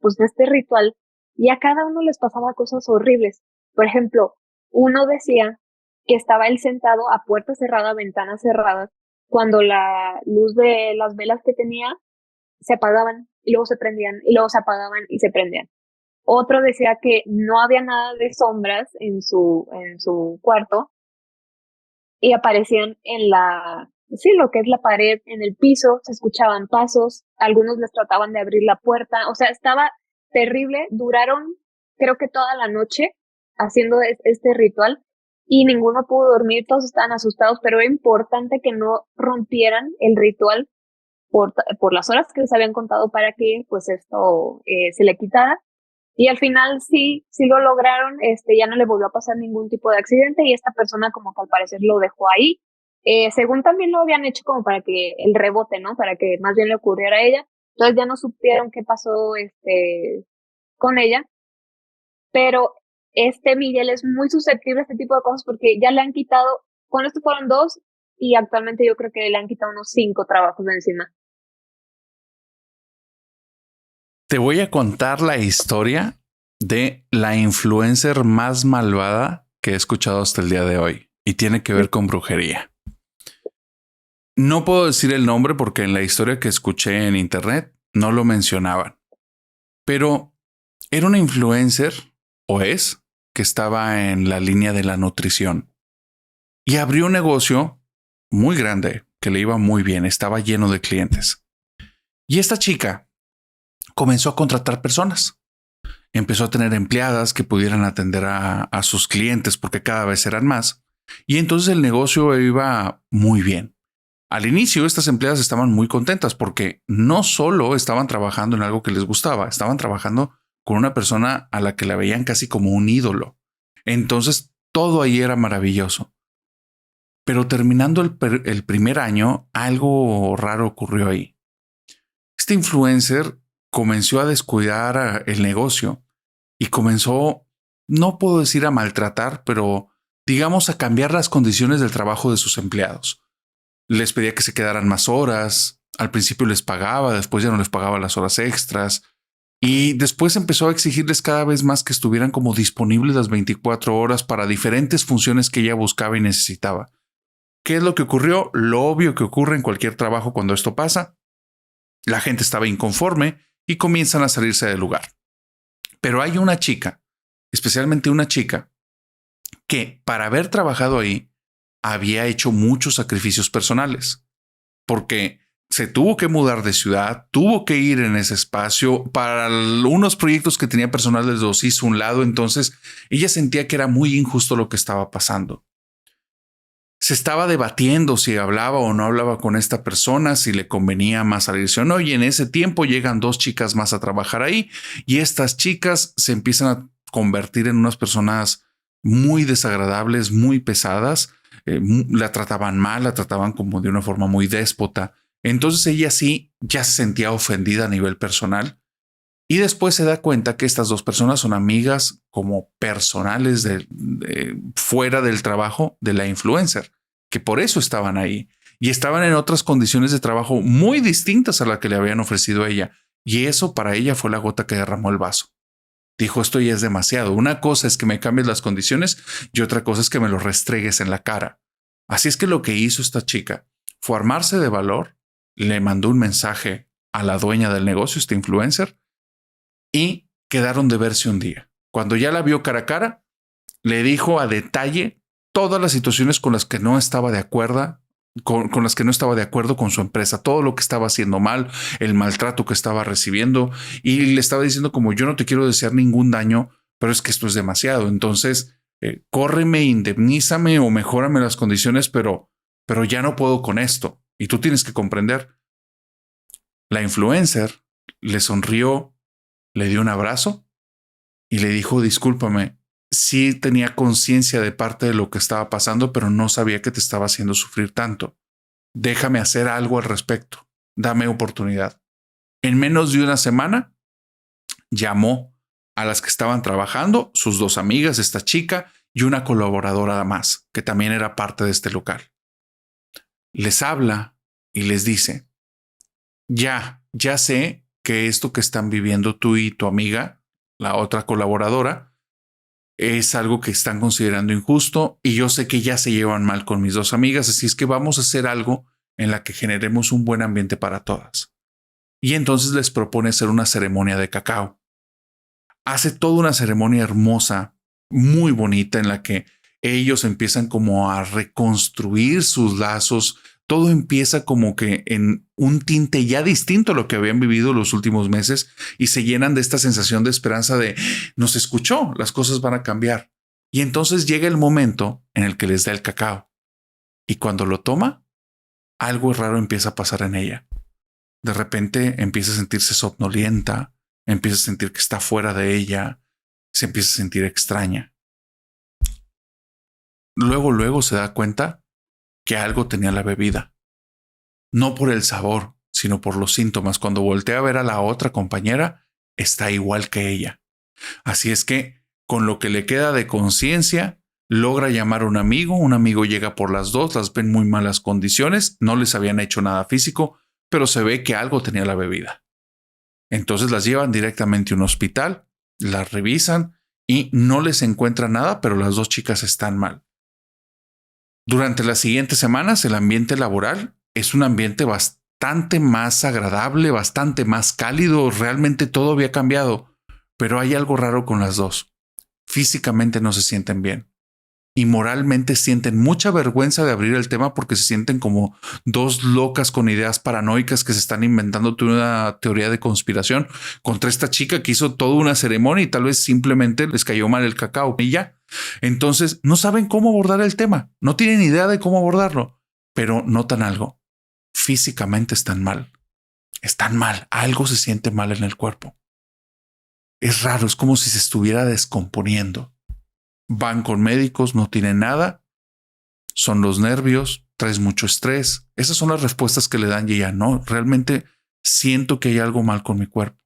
pues este ritual. Y a cada uno les pasaba cosas horribles. Por ejemplo, uno decía que estaba él sentado a puerta cerrada, ventanas cerradas, cuando la luz de las velas que tenía se apagaban y luego se prendían y luego se apagaban y se prendían. Otro decía que no había nada de sombras en su cuarto, y aparecían en sí, lo que es la pared, en el piso, se escuchaban pasos, algunos les trataban de abrir la puerta, o sea, estaba terrible, duraron creo que toda la noche haciendo este ritual y ninguno pudo dormir, todos estaban asustados, pero era importante que no rompieran el ritual por las horas que les habían contado para que pues esto se le quitara. Y al final sí lo lograron, ya no le volvió a pasar ningún tipo de accidente y esta persona como que al parecer lo dejó ahí. Según también lo habían hecho como para que el rebote, ¿no? Para que más bien le ocurriera a ella. Entonces ya no supieron qué pasó con ella, pero Miguel es muy susceptible a este tipo de cosas porque ya le han quitado, con esto fueron 2 y actualmente yo creo que le han quitado unos 5 trabajos de encima. Te voy a contar la historia de la influencer más malvada que he escuchado hasta el día de hoy y tiene que ver con brujería. No puedo decir el nombre porque en la historia que escuché en internet no lo mencionaban, pero era una influencer, o es, que estaba en la línea de la nutrición y abrió un negocio muy grande que le iba muy bien, estaba lleno de clientes. Y esta chica comenzó a contratar personas. Empezó a tener empleadas que pudieran atender a sus clientes porque cada vez eran más. Y entonces el negocio iba muy bien. Al inicio, estas empleadas estaban muy contentas porque no solo estaban trabajando en algo que les gustaba, estaban trabajando con una persona a la que la veían casi como un ídolo. Entonces, todo ahí era maravilloso. Pero terminando el primer año, algo raro ocurrió ahí. Este influencer comenzó a descuidar el negocio y comenzó, no puedo decir a maltratar, pero digamos a cambiar las condiciones del trabajo de sus empleados. Les pedía que se quedaran más horas, al principio les pagaba, después ya no les pagaba las horas extras y después empezó a exigirles cada vez más que estuvieran como disponibles las 24 horas para diferentes funciones que ella buscaba y necesitaba. ¿Qué es lo que ocurrió? Lo obvio que ocurre en cualquier trabajo cuando esto pasa. La gente estaba inconforme y comienzan a salirse del lugar. Pero hay una chica, especialmente una chica, que para haber trabajado ahí había hecho muchos sacrificios personales, porque se tuvo que mudar de ciudad, tuvo que ir en ese espacio para unos proyectos que tenía personales, los hizo a un lado. Entonces ella sentía que era muy injusto lo que estaba pasando. Se estaba debatiendo si hablaba o no hablaba con esta persona, si le convenía más salirse o no. Y en ese tiempo llegan 2 chicas más a trabajar ahí y estas chicas se empiezan a convertir en unas personas muy desagradables, muy pesadas. La trataban mal, la trataban como de una forma muy déspota. Entonces ella sí ya se sentía ofendida a nivel personal. Y después se da cuenta que estas 2 personas son amigas como personales fuera del trabajo de la influencer, que por eso estaban ahí y estaban en otras condiciones de trabajo muy distintas a la que le habían ofrecido a ella. Y eso para ella fue la gota que derramó el vaso. Dijo, esto ya es demasiado. Una cosa es que me cambies las condiciones y otra cosa es que me lo restregues en la cara. Así es que lo que hizo esta chica fue armarse de valor, le mandó un mensaje a la dueña del negocio, este influencer, y quedaron de verse un día. Cuando ya la vio cara a cara, le dijo a detalle todas las situaciones con las que no estaba de acuerdo, con las que no estaba de acuerdo con su empresa, todo lo que estaba haciendo mal, el maltrato que estaba recibiendo, y le estaba diciendo como yo no te quiero desear ningún daño, pero es que esto es demasiado. Entonces, córreme, indemnízame o mejórame las condiciones, pero ya no puedo con esto. Y tú tienes que comprender. La influencer le sonrió, le dio un abrazo y le dijo, discúlpame, sí tenía conciencia de parte de lo que estaba pasando, pero no sabía que te estaba haciendo sufrir tanto. Déjame hacer algo al respecto. Dame oportunidad. En menos de una semana, llamó a las que estaban trabajando, sus 2 amigas, esta chica y una colaboradora más, que también era parte de este local. Les habla y les dice, ya sé que esto que están viviendo tú y tu amiga, la otra colaboradora, es algo que están considerando injusto y yo sé que ya se llevan mal con mis 2 amigas, así es que vamos a hacer algo en la que generemos un buen ambiente para todas. Y entonces les propone hacer una ceremonia de cacao. Hace toda una ceremonia hermosa, muy bonita, en la que ellos empiezan como a reconstruir sus lazos, todo empieza como que en un tinte ya distinto a lo que habían vivido los últimos meses y se llenan de esta sensación de esperanza de nos escuchó, las cosas van a cambiar. Y entonces llega el momento en el que les da el cacao y cuando lo toma, algo raro empieza a pasar en ella. De repente empieza a sentirse somnolienta, empieza a sentir que está fuera de ella, se empieza a sentir extraña. Luego se da cuenta que algo tenía la bebida. No por el sabor, sino por los síntomas. Cuando voltea a ver a la otra compañera, está igual que ella. Así es que, con lo que le queda de conciencia, logra llamar a un amigo llega por las dos, las ven en muy malas condiciones, no les habían hecho nada físico, pero se ve que algo tenía la bebida. Entonces las llevan directamente a un hospital, las revisan y no les encuentran nada, pero las dos chicas están mal. Durante las siguientes semanas, el ambiente laboral es un ambiente bastante más agradable, bastante más cálido. Realmente todo había cambiado, pero hay algo raro con las dos. Físicamente no se sienten bien y moralmente sienten mucha vergüenza de abrir el tema porque se sienten como dos locas con ideas paranoicas que se están inventando una teoría de conspiración contra esta chica que hizo toda una ceremonia y tal vez simplemente les cayó mal el cacao y ya. Entonces no saben cómo abordar el tema, no tienen idea de cómo abordarlo, pero notan algo. Físicamente están mal, algo se siente mal en el cuerpo. Es raro, es como si se estuviera descomponiendo. Van con médicos, no tienen nada. Son los nervios, traes mucho estrés. Esas son las respuestas que le dan y ella no, realmente siento que hay algo mal con mi cuerpo.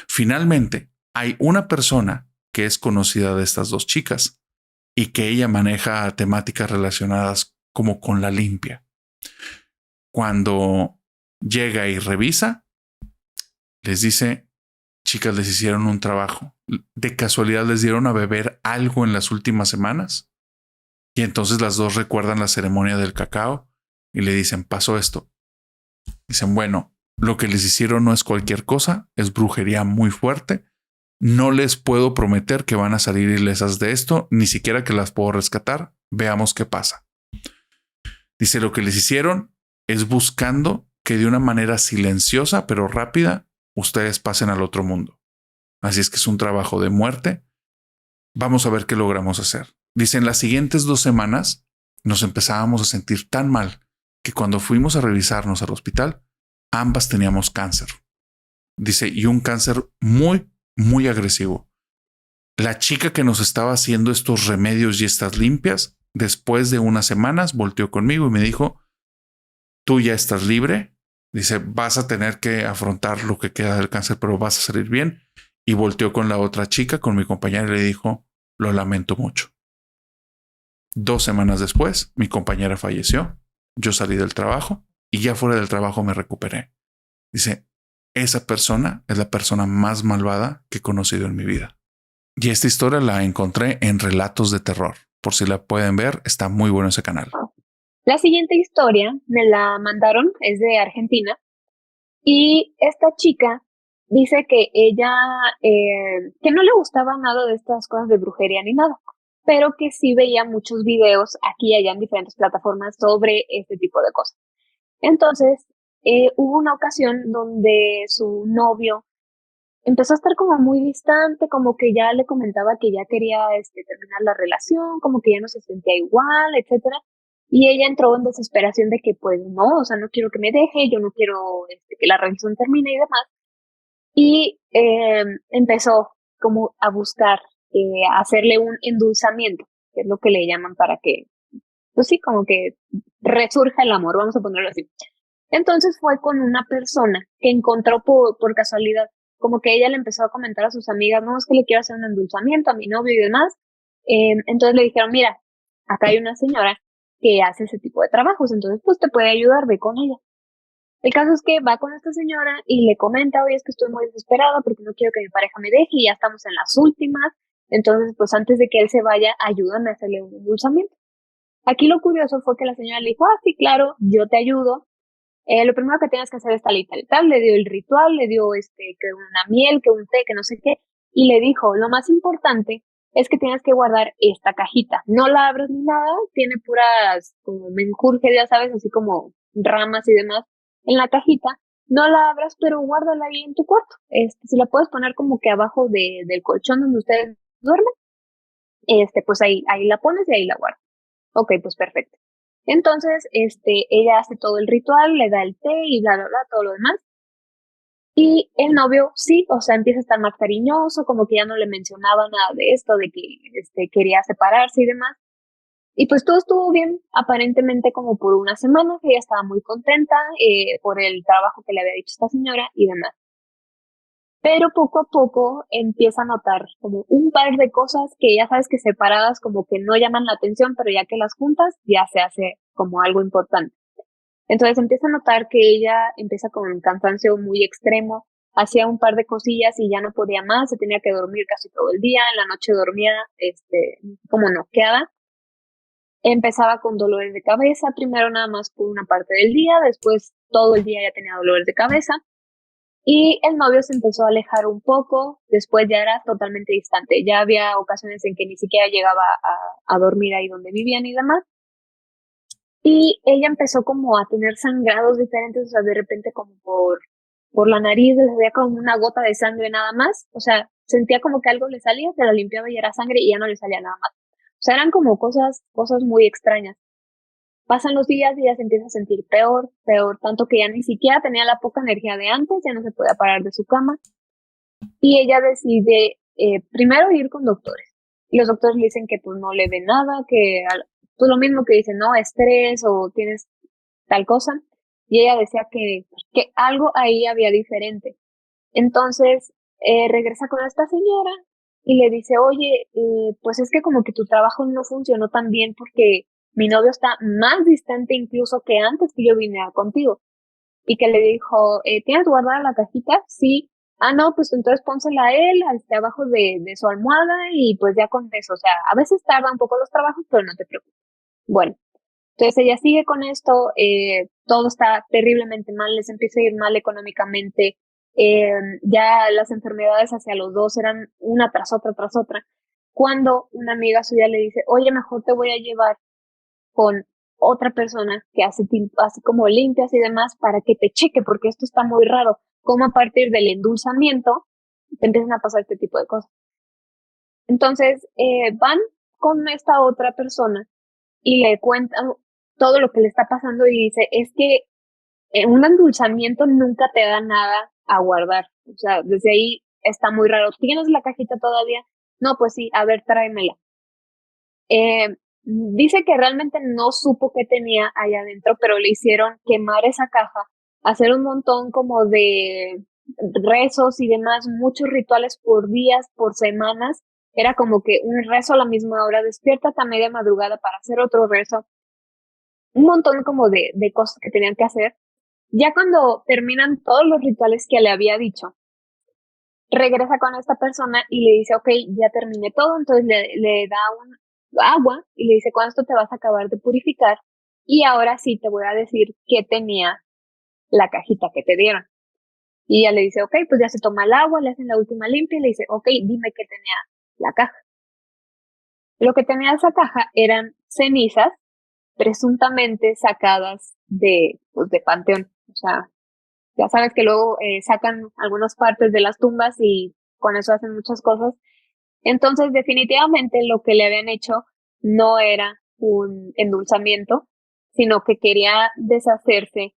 Finalmente, hay una persona que es conocida de estas dos chicas y que ella maneja temáticas relacionadas como con la limpia. Cuando llega y revisa, les dice, chicas, les hicieron un trabajo. De casualidad les dieron a beber algo en las últimas semanas. Y entonces las dos recuerdan la ceremonia del cacao y le dicen, pasó esto. Dicen, bueno, lo que les hicieron no es cualquier cosa, es brujería muy fuerte. No les puedo prometer que van a salir ilesas de esto, ni siquiera que las puedo rescatar. Veamos qué pasa. Dice, lo que les hicieron es buscando que de una manera silenciosa pero rápida ustedes pasen al otro mundo. Así es que es un trabajo de muerte. Vamos a ver qué logramos hacer. Dice, en las siguientes 2 semanas nos empezábamos a sentir tan mal que cuando fuimos a revisarnos al hospital, ambas teníamos cáncer. Dice, y un cáncer muy, muy agresivo. La chica que nos estaba haciendo estos remedios y estas limpias, después de unas semanas, volteó conmigo y me dijo, tú ya estás libre. Dice, vas a tener que afrontar lo que queda del cáncer, pero vas a salir bien. Y volteó con la otra chica, con mi compañera, y le dijo, lo lamento mucho. 2 semanas después, mi compañera falleció. Yo salí del trabajo y ya fuera del trabajo me recuperé. Dice, esa persona es la persona más malvada que he conocido en mi vida. Y esta historia la encontré en Relatos de Terror. Por si la pueden ver, está muy bueno ese canal. La siguiente historia me la mandaron, es de Argentina, y esta chica dice que ella, que no le gustaba nada de estas cosas de brujería ni nada, pero que sí veía muchos videos aquí y allá en diferentes plataformas sobre este tipo de cosas. Entonces, hubo una ocasión donde su novio empezó a estar como muy distante, como que ya le comentaba que ya quería terminar la relación, como que ya no se sentía igual, etcétera. Y ella entró en desesperación de que pues no, o sea, no quiero que me deje, yo no quiero que la relación termine y demás. Y empezó como a buscar hacerle un endulzamiento, que es lo que le llaman para que, pues sí, como que resurja el amor, vamos a ponerlo así. Entonces fue con una persona que encontró por casualidad, como que ella le empezó a comentar a sus amigas, no, es que le quiero hacer un endulzamiento a mi novio y demás. Entonces le dijeron, mira, acá hay una señora que hace ese tipo de trabajos, entonces pues te puede ayudar, ve con ella. El caso es que va con esta señora y le comenta, oye, es que estoy muy desesperada porque no quiero que mi pareja me deje y ya estamos en las últimas, entonces pues antes de que él se vaya, ayúdame a hacerle un endulzamiento. Aquí lo curioso fue que la señora le dijo, ah, sí, claro, yo te ayudo. Lo primero que tienes que hacer es tal y tal y tal. Le dio el ritual, le dio que una miel, que un té, que no sé qué. Y le dijo, lo más importante es que tienes que guardar esta cajita. No la abres ni nada, tiene puras como menjurje, ya sabes, así como ramas y demás en la cajita. No la abras, pero guárdala ahí en tu cuarto. Si la puedes poner como que abajo del colchón donde ustedes duermen, pues ahí la pones y ahí la guardas. Ok, pues perfecto. Entonces, ella hace todo el ritual, le da el té y bla, bla, bla, todo lo demás. Y el novio, sí, o sea, empieza a estar más cariñoso, como que ya no le mencionaba nada de esto, de que quería separarse y demás. Y pues todo estuvo bien, aparentemente como por una semana, que ella estaba muy contenta por el trabajo que le había dicho esta señora y demás. Pero poco a poco empieza a notar como un par de cosas que ya sabes que separadas como que no llaman la atención, pero ya que las juntas ya se hace como algo importante. Entonces empieza a notar que ella empieza con un cansancio muy extremo, hacía un par de cosillas y ya no podía más, se tenía que dormir casi todo el día, en la noche dormía como noqueada. Empezaba con dolores de cabeza, primero nada más por una parte del día, después todo el día ya tenía dolores de cabeza. Y el novio se empezó a alejar un poco, después ya era totalmente distante. Ya había ocasiones en que ni siquiera llegaba a dormir ahí donde vivían y demás. Y ella empezó como a tener sangrados diferentes, o sea, de repente como por la nariz, le salía como una gota de sangre nada más. O sea, sentía como que algo le salía, se la limpiaba y era sangre y ya no le salía nada más. O sea, eran como cosas muy extrañas. Pasan los días y ella se empieza a sentir peor, peor, tanto que ya ni siquiera tenía la poca energía de antes, ya no se podía parar de su cama. Y ella decide primero ir con doctores. Y los doctores le dicen que pues no le ven nada, pues lo mismo que dicen, no, estrés o tienes tal cosa. Y ella decía que algo ahí había diferente. Entonces regresa con esta señora y le dice, oye, pues es que como que tu trabajo no funcionó tan bien porque mi novio está más distante incluso que antes que yo vine contigo. Y que le dijo, ¿tienes guardada la cajita? Sí. Ah, no, pues entonces pónsela a él, abajo de su almohada y pues ya con eso. O sea, a veces tarda un poco los trabajos, pero no te preocupes. Bueno, entonces ella sigue con esto, todo está terriblemente mal, les empieza a ir mal económicamente, ya las enfermedades hacia los dos eran una tras otra, cuando una amiga suya le dice, oye, mejor te voy a llevar con otra persona que hace como limpias y demás para que te cheque, porque esto está muy raro, como a partir del endulzamiento te empiezan a pasar este tipo de cosas. Entonces van con esta otra persona y le cuentan todo lo que le está pasando y dice, es que un endulzamiento nunca te da nada a guardar. O sea, desde ahí está muy raro. ¿Tienes la cajita todavía? No, pues sí, a ver, tráemela. Dice que realmente no supo qué tenía allá adentro, pero le hicieron quemar esa caja, hacer un montón como de rezos y demás, muchos rituales por días, por semanas. Era como que un rezo a la misma hora, despiértate a media madrugada para hacer otro rezo, un montón como de cosas que tenían que hacer. Ya cuando terminan todos los rituales que le había dicho, regresa con esta persona y le dice, ok, ya terminé todo, entonces le da un agua y le dice, con esto te vas a acabar de purificar y ahora sí te voy a decir qué tenía la cajita que te dieron. Y ella le dice, ok, pues ya se toma el agua, le hacen la última limpia y le dice, ok, dime qué tenía la caja. Lo que tenía esa caja eran cenizas presuntamente sacadas pues, de panteón. O sea, ya sabes que luego sacan algunas partes de las tumbas y con eso hacen muchas cosas. Entonces, definitivamente lo que le habían hecho no era un endulzamiento, sino que quería deshacerse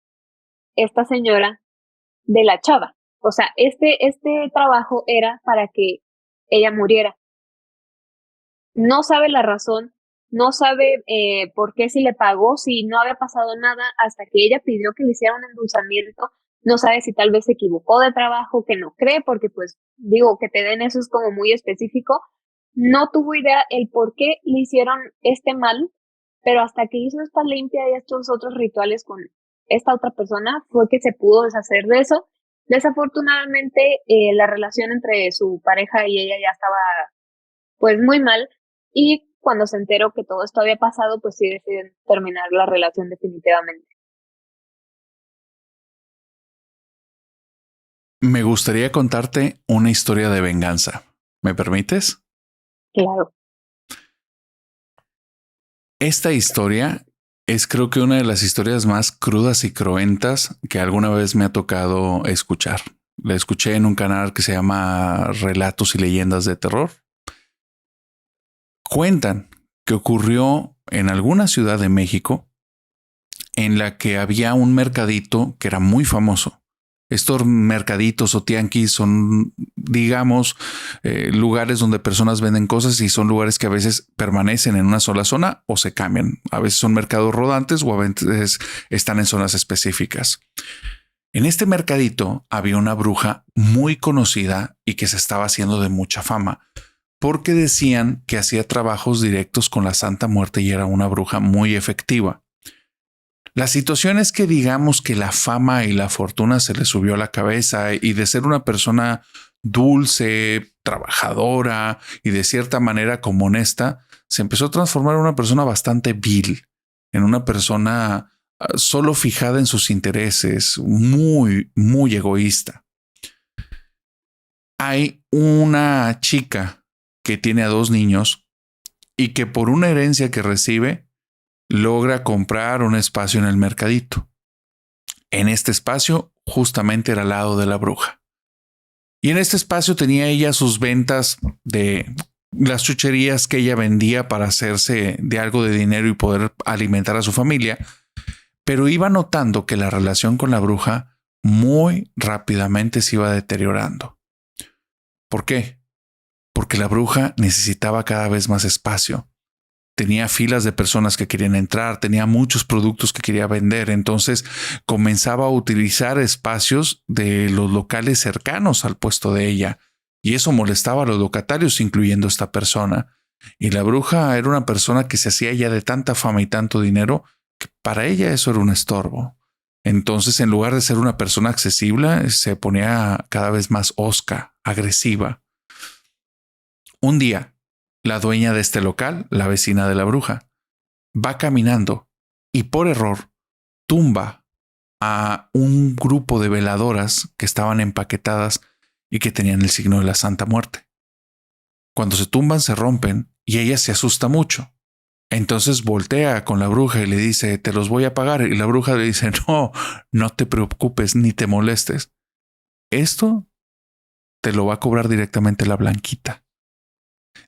esta señora de la chava. O sea, este trabajo era para que ella muriera. No sabe la razón, no sabe por qué si le pagó, si no había pasado nada hasta que ella pidió que le hiciera un endulzamiento. No sabe si tal vez se equivocó de trabajo, que no cree, porque pues digo, que te den eso es como muy específico. No tuvo idea el por qué le hicieron este mal, pero hasta que hizo esta limpia y estos otros rituales con esta otra persona fue que se pudo deshacer de eso. Desafortunadamente, la relación entre su pareja y ella ya estaba pues muy mal y cuando se enteró que todo esto había pasado, pues sí deciden terminar la relación definitivamente. Me gustaría contarte una historia de venganza. ¿Me permites? Claro. Esta historia es, creo que, una de las historias más crudas y cruentas que alguna vez me ha tocado escuchar. La escuché en un canal que se llama Relatos y Leyendas de Terror. Cuentan que ocurrió en alguna ciudad de México en la que había un mercadito que era muy famoso. Estos mercaditos o tianguis son, digamos, lugares donde personas venden cosas y son lugares que a veces permanecen en una sola zona o se cambian. A veces son mercados rodantes o a veces están en zonas específicas. En este mercadito había una bruja muy conocida y que se estaba haciendo de mucha fama, porque decían que hacía trabajos directos con la Santa Muerte y era una bruja muy efectiva. La situación es que digamos que la fama y la fortuna se le subió a la cabeza y de ser una persona dulce, trabajadora y de cierta manera como honesta, se empezó a transformar en una persona bastante vil, en una persona solo fijada en sus intereses, muy, muy egoísta. Hay una chica que tiene a 2 niños y que por una herencia que recibe logra comprar un espacio en el mercadito. En este espacio justamente era al lado de la bruja. Y en este espacio tenía ella sus ventas de las chucherías que ella vendía para hacerse de algo de dinero y poder alimentar a su familia. Pero iba notando que la relación con la bruja muy rápidamente se iba deteriorando. ¿Por qué? Porque la bruja necesitaba cada vez más espacio. Tenía filas de personas que querían entrar, tenía muchos productos que quería vender, entonces comenzaba a utilizar espacios de los locales cercanos al puesto de ella, y eso molestaba a los locatarios, incluyendo esta persona. Y la bruja era una persona que se hacía ya de tanta fama y tanto dinero que para ella eso era un estorbo. Entonces, en lugar de ser una persona accesible, se ponía cada vez más hosca, agresiva. Un día, la dueña de este local, la vecina de la bruja, va caminando y por error tumba a un grupo de veladoras que estaban empaquetadas y que tenían el signo de la Santa Muerte. Cuando se tumban se rompen y ella se asusta mucho. Entonces voltea con la bruja y le dice, te los voy a pagar. Y la bruja le dice, no, no te preocupes ni te molestes. Esto te lo va a cobrar directamente la Blanquita.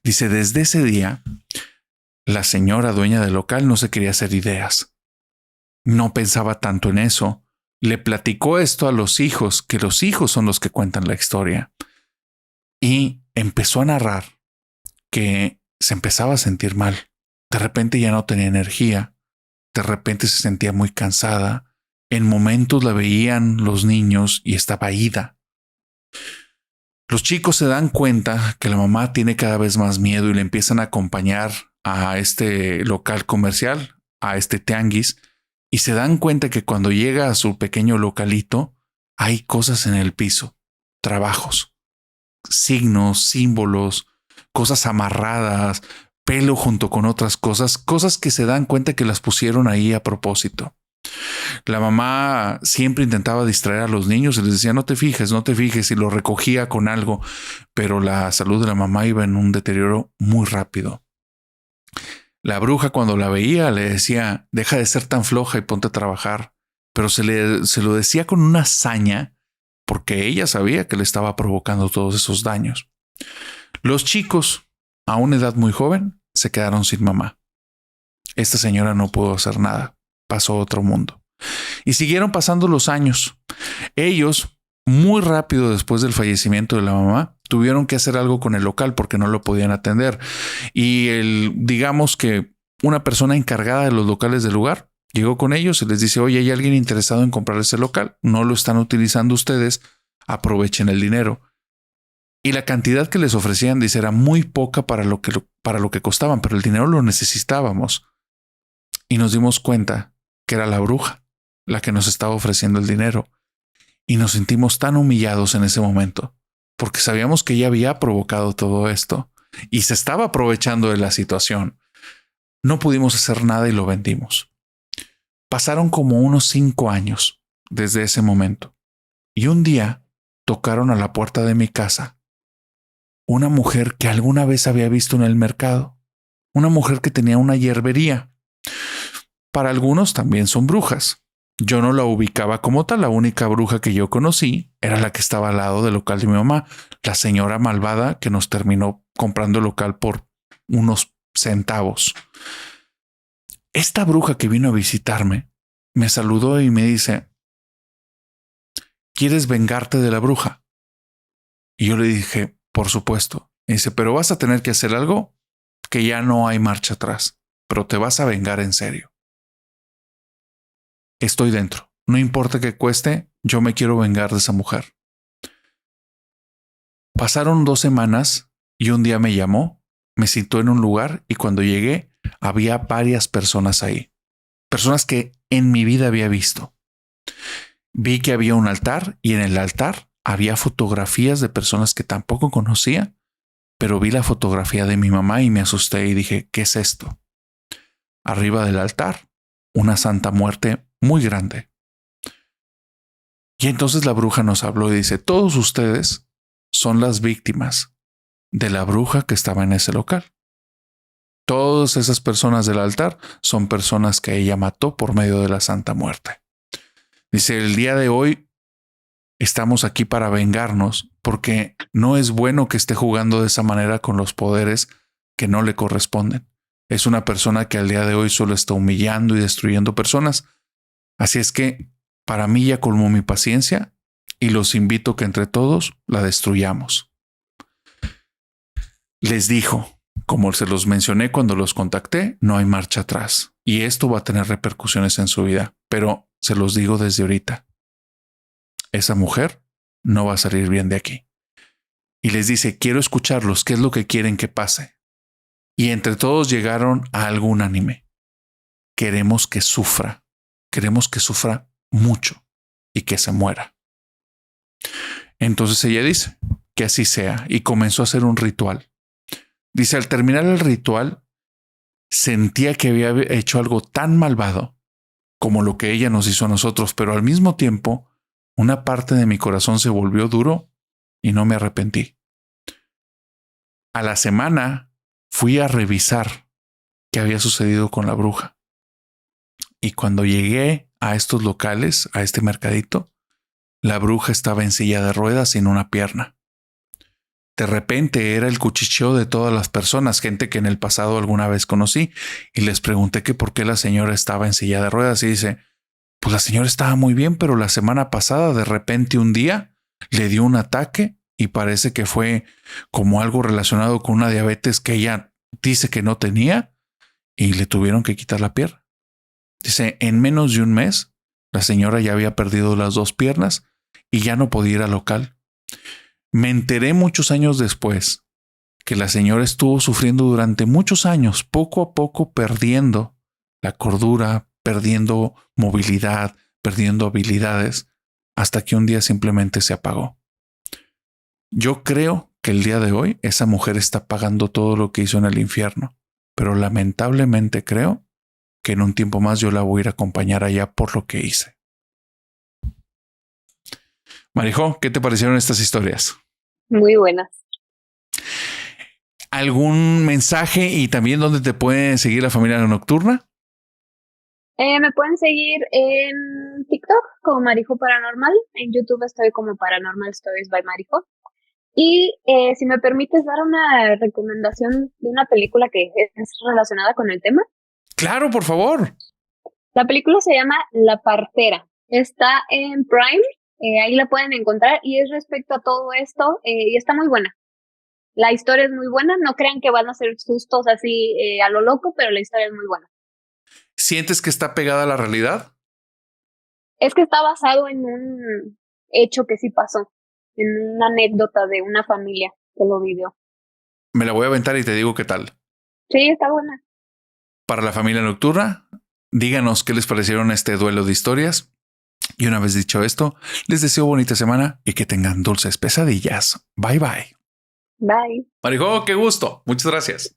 Dice, desde ese día, la señora dueña del local no se quería hacer ideas. No pensaba tanto en eso. Le platicó esto a los hijos, que los hijos son los que cuentan la historia. Y empezó a narrar que se empezaba a sentir mal. De repente ya no tenía energía. De repente se sentía muy cansada. En momentos la veían los niños y estaba ida. Los chicos se dan cuenta que la mamá tiene cada vez más miedo y le empiezan a acompañar a este local comercial, a este tianguis, y se dan cuenta que cuando llega a su pequeño localito hay cosas en el piso, trabajos, signos, símbolos, cosas amarradas, pelo junto con otras cosas, cosas que se dan cuenta que las pusieron ahí a propósito. La mamá siempre intentaba distraer a los niños y les decía, no te fijes, y lo recogía con algo, pero la salud de la mamá iba en un deterioro muy rápido. La bruja, cuando la veía, le decía, deja de ser tan floja y ponte a trabajar, pero se lo decía con una hazaña porque ella sabía que le estaba provocando todos esos daños. Los chicos, a una edad muy joven, se quedaron sin mamá. Esta señora no pudo hacer nada, pasó a otro mundo. Y siguieron pasando los años. Ellos, muy rápido después del fallecimiento de la mamá, tuvieron que hacer algo con el local porque no lo podían atender. Y digamos que una persona encargada de los locales del lugar llegó con ellos y les dice, oye, hay alguien interesado en comprar ese local, no lo están utilizando ustedes, aprovechen el dinero. Y la cantidad que les ofrecían, dice, era muy poca para lo que costaban, pero el dinero lo necesitábamos. Y nos dimos cuenta que era la bruja la que nos estaba ofreciendo el dinero. Y nos sentimos tan humillados en ese momento, porque sabíamos que ella había provocado todo esto y se estaba aprovechando de la situación. No pudimos hacer nada y lo vendimos. Pasaron como unos 5 años desde ese momento. Y un día tocaron a la puerta de mi casa una mujer que alguna vez había visto en el mercado, una mujer que tenía una hierbería. Para algunos también son brujas. Yo no la ubicaba como tal. La única bruja que yo conocí era la que estaba al lado del local de mi mamá, la señora malvada que nos terminó comprando el local por unos centavos. Esta bruja que vino a visitarme me saludó y me dice: ¿quieres vengarte de la bruja? Y yo le dije: por supuesto. Y dice: pero vas a tener que hacer algo que ya no hay marcha atrás, pero te vas a vengar en serio. Estoy dentro. No importa que cueste, yo me quiero vengar de esa mujer. Pasaron 2 semanas y un día me llamó, me citó en un lugar y cuando llegué había varias personas ahí. Personas que en mi vida había visto. Vi que había un altar y en el altar había fotografías de personas que tampoco conocía, pero vi la fotografía de mi mamá y me asusté y dije: ¿qué es esto? Arriba del altar, una Santa Muerte muy grande. Y entonces la bruja nos habló y dice: todos ustedes son las víctimas de la bruja que estaba en ese local. Todas esas personas del altar son personas que ella mató por medio de la Santa Muerte. Dice: el día de hoy estamos aquí para vengarnos porque no es bueno que esté jugando de esa manera con los poderes que no le corresponden. Es una persona que al día de hoy solo está humillando y destruyendo personas. Así es que para mí ya colmó mi paciencia y los invito a que entre todos la destruyamos. Les dijo, como se los mencioné cuando los contacté, no hay marcha atrás y esto va a tener repercusiones en su vida, pero se los digo desde ahorita. Esa mujer no va a salir bien de aquí. Y les dice: quiero escucharlos, ¿qué es lo que quieren que pase? Y entre todos llegaron a algo unánime. Queremos que sufra mucho y que se muera. Entonces ella dice: que así sea, y comenzó a hacer un ritual. Dice: al terminar el ritual, sentía que había hecho algo tan malvado como lo que ella nos hizo a nosotros, pero al mismo tiempo, una parte de mi corazón se volvió duro y no me arrepentí. A la semana fui a revisar qué había sucedido con la bruja. Y cuando llegué a estos locales, a este mercadito, la bruja estaba en silla de ruedas sin una pierna. De repente era el cuchicheo de todas las personas, gente que en el pasado alguna vez conocí, y les pregunté que por qué la señora estaba en silla de ruedas y dice: pues la señora estaba muy bien, pero la semana pasada de repente un día le dio un ataque y parece que fue como algo relacionado con una diabetes que ella dice que no tenía y le tuvieron que quitar la pierna. Dice: en menos de un mes la señora ya había perdido las 2 piernas y ya no podía ir al local. Me enteré muchos años después que la señora estuvo sufriendo durante muchos años, poco a poco perdiendo la cordura, perdiendo movilidad, perdiendo habilidades, hasta que un día simplemente se apagó. Yo creo que el día de hoy esa mujer está pagando todo lo que hizo en el infierno, pero lamentablemente creo que en un tiempo más yo la voy a ir a acompañar allá por lo que hice. Marijó, ¿qué te parecieron estas historias? Muy buenas. ¿Algún mensaje y también dónde te puede seguir la familia nocturna? Me pueden seguir en TikTok como Marijo Paranormal. En YouTube estoy como Paranormal Stories by Marijo. Y si me permites dar una recomendación de una película que es relacionada con el tema. Claro, por favor. La película se llama La Partera. Está en Prime. Ahí la pueden encontrar y es respecto a todo esto y está muy buena. La historia es muy buena. No crean que van a ser sustos así a lo loco, pero la historia es muy buena. ¿Sientes que está pegada a la realidad? Es que está basado en un hecho que sí pasó, en una anécdota de una familia que lo vivió. Me la voy a aventar y te digo qué tal. Sí, está buena. Para la familia nocturna, díganos qué les parecieron este duelo de historias. Y una vez dicho esto, les deseo bonita semana y que tengan dulces pesadillas. Bye bye. Bye. Marijo, qué gusto. Muchas gracias.